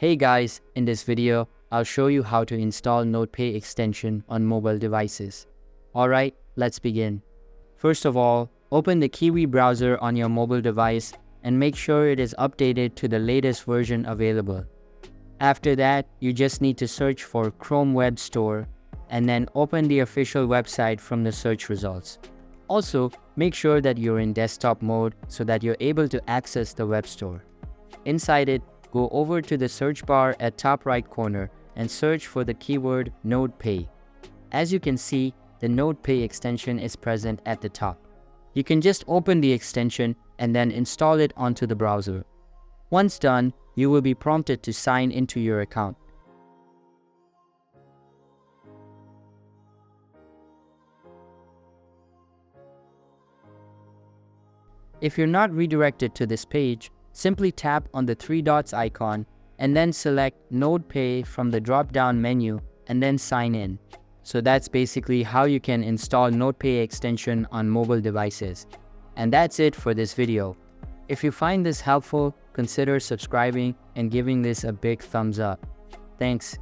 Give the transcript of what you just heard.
Hey guys, in this video, I'll show you how to install Nodepay extension on mobile devices. Alright, let's begin. First of all, open the Kiwi Browser on your mobile device and make sure it is updated to the latest version available. After that, you just need to search for Chrome Web Store and then open the official website from the search results. Also, make sure that you're in desktop mode so that you're able to access the web store. Inside it, go over to the search bar at top right corner and search for the keyword Nodepay. As you can see, the Nodepay extension is present at the top. You can just open the extension and then install it onto the browser. Once done, you will be prompted to sign into your account. If you're not redirected to this page, simply tap on the three dots icon and then select Nodepay from the drop-down menu and then sign in. So that's basically how you can install Nodepay extension on mobile devices. And that's it for this video. If you find this helpful, consider subscribing and giving this a big thumbs up. Thanks.